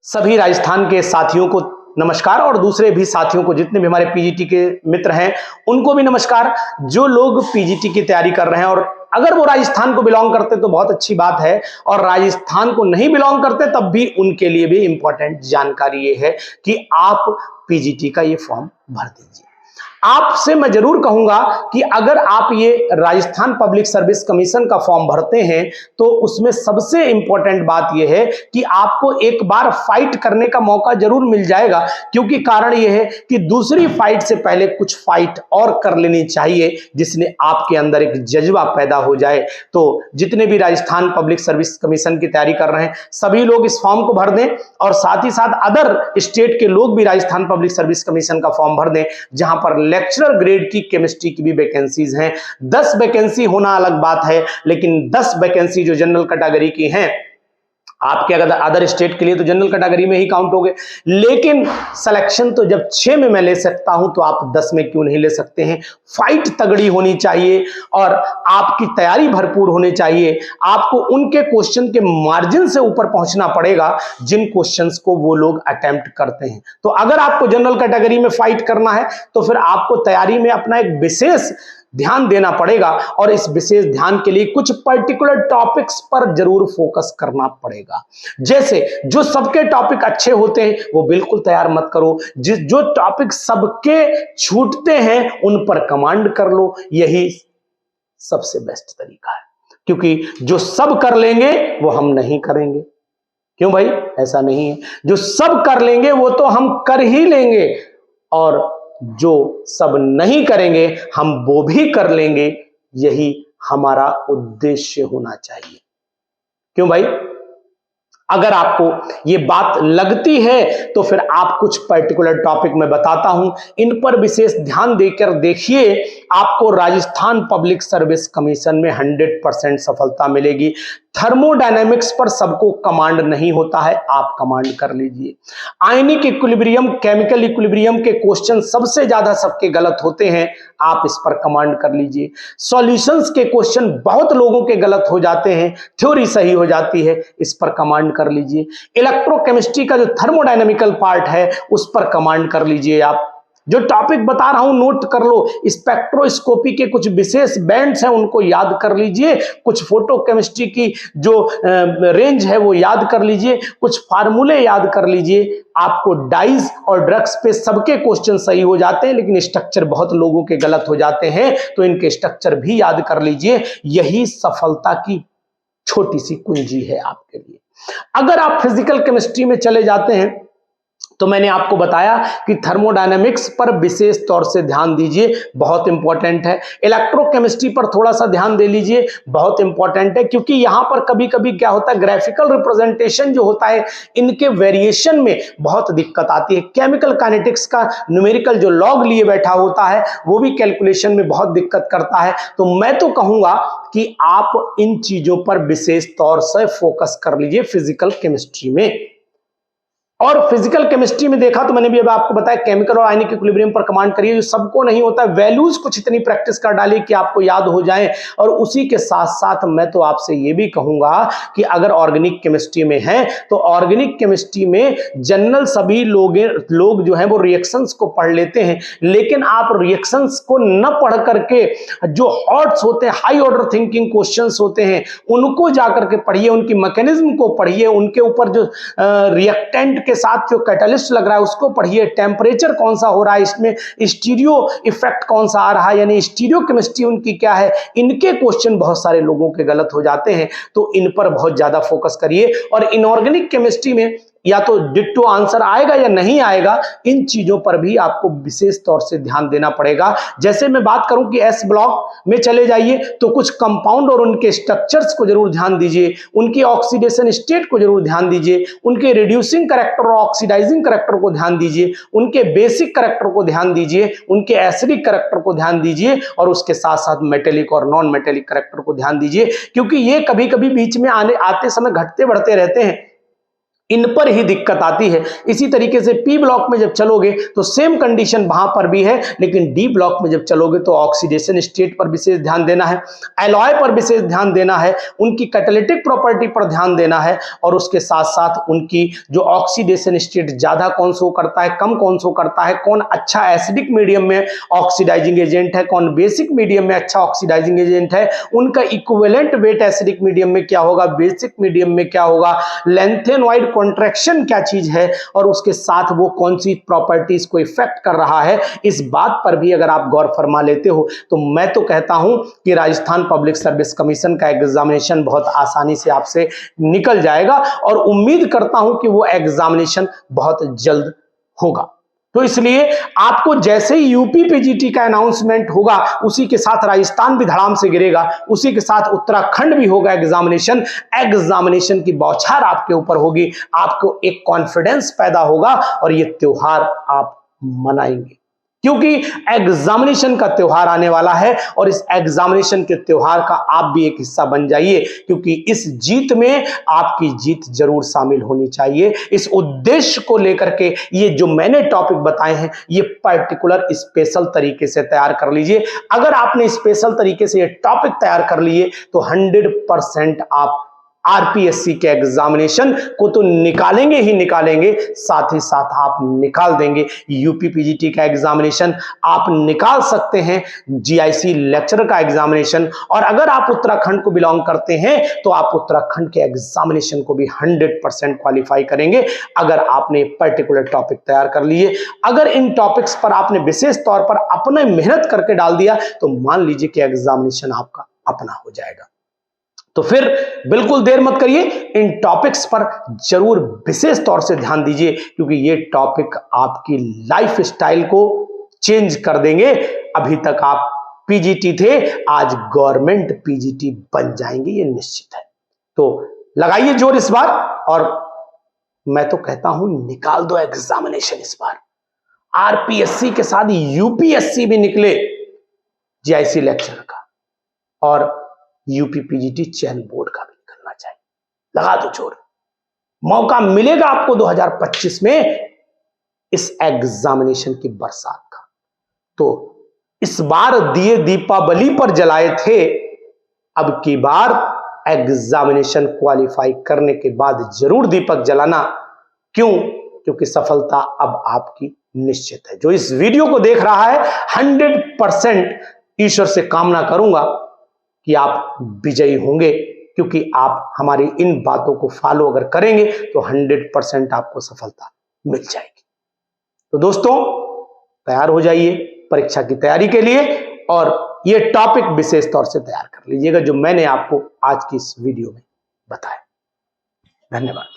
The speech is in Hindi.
सभी राजस्थान के साथियों को नमस्कार और दूसरे भी साथियों को, जितने भी हमारे पीजीटी के मित्र हैं उनको भी नमस्कार। जो लोग पीजीटी की तैयारी कर रहे हैं और अगर वो राजस्थान को बिलोंग करते तो बहुत अच्छी बात है, और राजस्थान को नहीं बिलोंग करते तब भी उनके लिए भी इंपॉर्टेंट जानकारी ये है कि आप पीजीटी का ये फॉर्म भर दीजिए। आपसे मैं जरूर कहूंगा कि अगर आप ये राजस्थान पब्लिक सर्विस कमीशन का फॉर्म भरते हैं तो उसमें सबसे इंपॉर्टेंट बात यह है कि आपको एक बार फाइट करने का मौका जरूर मिल जाएगा, क्योंकि कारण यह है कि दूसरी फाइट से पहले कुछ फाइट और कर लेनी चाहिए जिसने आपके अंदर एक जज्बा पैदा हो जाए। तो जितने भी राजस्थान पब्लिक सर्विस कमीशन की तैयारी कर रहे हैं सभी लोग इस फॉर्म को भर दें, और साथ ही साथ अदर स्टेट के लोग भी राजस्थान पब्लिक सर्विस कमीशन का फॉर्म भर दें, जहां पर लेक्चरर ग्रेड की केमिस्ट्री की भी वैकेंसीज हैं। 10 वैकेंसी होना अलग बात है, लेकिन 10 वैकेंसी जो जनरल कैटेगरी की हैं, आपके अगर अदर स्टेट के लिए तो जनरल कैटेगरी में ही काउंट हो गए, लेकिन सिलेक्शन तो जब 6 में मैं ले सकता हूं तो आप 10 में क्यों नहीं ले सकते हैं। फाइट तगड़ी होनी चाहिए और आपकी तैयारी भरपूर होनी चाहिए। आपको उनके क्वेश्चन के मार्जिन से ऊपर पहुंचना पड़ेगा जिन क्वेश्चंस को वो लोग अटेम्प्ट करते हैं। तो अगर आपको जनरल कैटेगरी में फाइट करना है तो फिर आपको तैयारी में अपना एक विशेष ध्यान देना पड़ेगा, और इस विशेष ध्यान के लिए कुछ पर्टिकुलर टॉपिक्स पर जरूर फोकस करना पड़ेगा। जैसे जो सबके टॉपिक अच्छे होते हैं वो बिल्कुल तैयार मत करो, जो टॉपिक सबके छूटते हैं उन पर कमांड कर लो, यही सबसे बेस्ट तरीका है। क्योंकि जो सब कर लेंगे वो हम नहीं करेंगे। क्यों भाई? ऐसा नहीं है, जो सब कर लेंगे वो तो हम कर ही लेंगे, और जो सब नहीं करेंगे हम वो भी कर लेंगे। यही हमारा उद्देश्य होना चाहिए। क्यों भाई? अगर आपको ये बात लगती है तो फिर आप कुछ पर्टिकुलर टॉपिक में बताता हूं, इन पर विशेष ध्यान देकर देखिए, आपको राजस्थान पब्लिक सर्विस कमीशन में 100% सफलता मिलेगी। थर्मोडायनेमिक्स पर सबको कमांड नहीं होता है, आप कमांड कर लीजिए। आयनिक इक्विलिब्रियम, केमिकल इक्विलिब्रियम के क्वेश्चन सबसे ज्यादा सबके गलत होते हैं, आप इस पर कमांड कर लीजिए। सॉल्यूशंस के क्वेश्चन बहुत लोगों के गलत हो जाते हैं, थ्योरी सही हो जाती है, इस पर कमांड कर लीजिए। इलेक्ट्रोकेमिस्ट्री का जो थर्मोडायनेमिकल पार्ट है उस पर कमांड कर लीजिए। आप जो टॉपिक बता रहा हूं नोट कर लो। स्पेक्ट्रोस्कोपी के कुछ विशेष बैंड्स हैं उनको याद कर लीजिए, कुछ फोटो केमिस्ट्री की जो रेंज है वो याद कर लीजिए, कुछ फार्मूले याद कर लीजिए। आपको डाइज और ड्रग्स पे सबके क्वेश्चन सही हो जाते हैं, लेकिन स्ट्रक्चर बहुत लोगों के गलत हो जाते हैं, तो इनके स्ट्रक्चर भी याद कर लीजिए। यही सफलता की छोटी सी कुंजी है आपके लिए। अगर आप फिजिकल केमिस्ट्री में चले जाते हैं तो मैंने आपको बताया कि थर्मोडायनेमिक्स पर विशेष तौर से ध्यान दीजिए, बहुत इंपॉर्टेंट है। इलेक्ट्रोकेमिस्ट्री पर थोड़ा सा ध्यान दे लीजिए, बहुत इंपॉर्टेंट है, क्योंकि यहां पर कभी कभी क्या होता है, ग्राफिकल रिप्रेजेंटेशन जो होता है इनके वेरिएशन में बहुत दिक्कत आती है। केमिकल काइनेटिक्स का न्यूमेरिकल जो लॉग लिए बैठा होता है वो भी कैलकुलेशन में बहुत दिक्कत करता है। तो मैं तो कहूंगा कि आप इन चीजों पर विशेष तौर से फोकस कर लीजिए फिजिकल केमिस्ट्री में। और फिजिकल केमिस्ट्री में देखा तो मैंने भी अब आपको बताया, केमिकल और आयनिक इक्विलिब्रियम पर कमांड करिए, जो सबको नहीं होता है। वैल्यूज कुछ इतनी प्रैक्टिस कर डालिए कि आपको याद हो जाए। और उसी के साथ साथ मैं तो आपसे ये भी कहूंगा कि अगर ऑर्गेनिक केमिस्ट्री में है तो ऑर्गेनिक केमिस्ट्री में जनरल सभी लोग जो है वो रिएक्शंस को पढ़ लेते हैं, लेकिन आप रिएक्शंस को न पढ़ करके जो हॉट्स होते हैं, हाई ऑर्डर थिंकिंग क्वेश्चंस होते हैं, उनको जाकर के पढ़िए, उनकी मैकेनिज्म को पढ़िए, उनके ऊपर जो रिएक्टेंट के साथ जो कैटालिस्ट लग रहा है उसको पढ़िए, टेम्परेचर कौन सा हो रहा है, इसमें स्टीरियो इफेक्ट कौन सा आ रहा है, यानी स्टीरियो केमिस्ट्री उनकी क्या है। इनके क्वेश्चन बहुत सारे लोगों के गलत हो जाते हैं, तो इन पर बहुत ज्यादा फोकस करिए। और इनऑर्गेनिक केमिस्ट्री में या तो डिट्टो आंसर आएगा या नहीं आएगा, इन चीजों पर भी आपको विशेष तौर से ध्यान देना पड़ेगा। जैसे मैं बात करूं कि एस ब्लॉक में चले जाइए तो कुछ कंपाउंड और उनके स्ट्रक्चर्स को जरूर ध्यान दीजिए, उनकी ऑक्सीडेशन स्टेट को जरूर ध्यान दीजिए, उनके रिड्यूसिंग करैक्टर और ऑक्सीडाइजिंग करैक्टर को ध्यान दीजिए, उनके बेसिक करैक्टर को ध्यान दीजिए, उनके एसिडिक करैक्टर को ध्यान दीजिए, और उसके साथ साथ मेटेलिक और नॉन मेटेलिक करैक्टर को ध्यान दीजिए, क्योंकि ये कभी कभी बीच में आते समय घटते बढ़ते रहते हैं। इन पर ही दिक्कत आती है। इसी तरीके से पी ब्लॉक में जब चलोगे तो सेम कंडीशन वहां पर भी है, लेकिन डी ब्लॉक में जब चलोगे तो ऑक्सीडेशन स्टेट पर विशेष ध्यान देना है, एलॉय पर विशेष ध्यान देना है, उनकी कैटालिटिक प्रॉपर्टी पर ध्यान देना है, और उसके साथ साथ उनकी जो ऑक्सीडेशन स्टेट ज्यादा कौन सो करता है, कम कौन सो करता है, कौन अच्छा एसिडिक मीडियम में ऑक्सीडाइजिंग एजेंट है, कौन बेसिक मीडियम में अच्छा ऑक्सीडाइजिंग एजेंट है, उनका इक्विवेलेंट वेट एसिडिक मीडियम में क्या होगा, बेसिक मीडियम में क्या होगा, लेंथेनॉइड कॉन्ट्रैक्शन क्या चीज है, और उसके साथ वो कौन सी प्रॉपर्टीज को इफेक्ट कर रहा है। इस बात पर भी अगर आप गौर फरमा लेते हो तो मैं तो कहता हूं कि राजस्थान पब्लिक सर्विस कमीशन का एग्जामिनेशन बहुत आसानी से आपसे निकल जाएगा, और उम्मीद करता हूं कि वो एग्जामिनेशन बहुत जल्द होगा। तो इसलिए आपको जैसे ही यूपी पीजीटी का अनाउंसमेंट होगा उसी के साथ राजस्थान भी धड़ाम से गिरेगा, उसी के साथ उत्तराखंड भी होगा एग्जामिनेशन की बौछार आपके ऊपर होगी, आपको एक कॉन्फिडेंस पैदा होगा और ये त्योहार आप मनाएंगे, क्योंकि एग्जामिनेशन का त्योहार आने वाला है, और इस एग्जामिनेशन के त्योहार का आप भी एक हिस्सा बन जाइए, क्योंकि इस जीत में आपकी जीत जरूर शामिल होनी चाहिए। इस उद्देश्य को लेकर के ये जो मैंने टॉपिक बताए हैं ये पर्टिकुलर स्पेशल तरीके से तैयार कर लीजिए। अगर आपने स्पेशल तरीके से ये टॉपिक तैयार कर लिए तो 100% आप आरपीएससी के एग्जामिनेशन को तो निकालेंगे ही निकालेंगे, साथ ही साथ आप निकाल देंगे यूपी पीजीटी का एग्जामिनेशन, आप निकाल सकते हैं जीआईसी लेक्चरर का एग्जामिनेशन, और अगर आप उत्तराखंड को बिलोंग करते हैं तो आप उत्तराखंड के एग्जामिनेशन को भी 100% क्वालिफाई करेंगे अगर आपने पर्टिकुलर टॉपिक तैयार कर लिए। अगर इन टॉपिक्स पर आपने विशेष तौर पर अपने मेहनत करके डाल दिया तो मान लीजिए कि एग्जामिनेशन आपका अपना हो जाएगा। तो फिर बिल्कुल देर मत करिए, इन टॉपिक्स पर जरूर विशेष तौर से ध्यान दीजिए, क्योंकि ये टॉपिक आपकी लाइफ स्टाइल को चेंज कर देंगे। अभी तक आप पीजीटी थे, आज गवर्नमेंट पीजीटी बन जाएंगे, ये निश्चित है। तो लगाइए जोर इस बार, और मैं तो कहता हूं निकाल दो एग्जामिनेशन इस बार। आरपीएससी के साथ यूपीएससी भी निकले जीआईसी लेक्चर का, और यूपी पीजीटी चयन बोर्ड का भी निकलना चाहिए। लगा दो जोर, मौका मिलेगा आपको 2025 में इस एग्जामिनेशन की बरसात का। तो इस बार दिए दीपावली पर जलाए थे, अब की बार एग्जामिनेशन क्वालिफाई करने के बाद जरूर दीपक जलाना। क्यों? क्योंकि सफलता अब आपकी निश्चित है। जो इस वीडियो को देख रहा है 100% ईश्वर से कामना करूंगा कि आप विजयी होंगे, क्योंकि आप हमारी इन बातों को फॉलो अगर करेंगे तो 100% आपको सफलता मिल जाएगी। तो दोस्तों तैयार हो जाइए परीक्षा की तैयारी के लिए, और ये टॉपिक विशेष तौर से तैयार कर लीजिएगा जो मैंने आपको आज की इस वीडियो में बताया। धन्यवाद।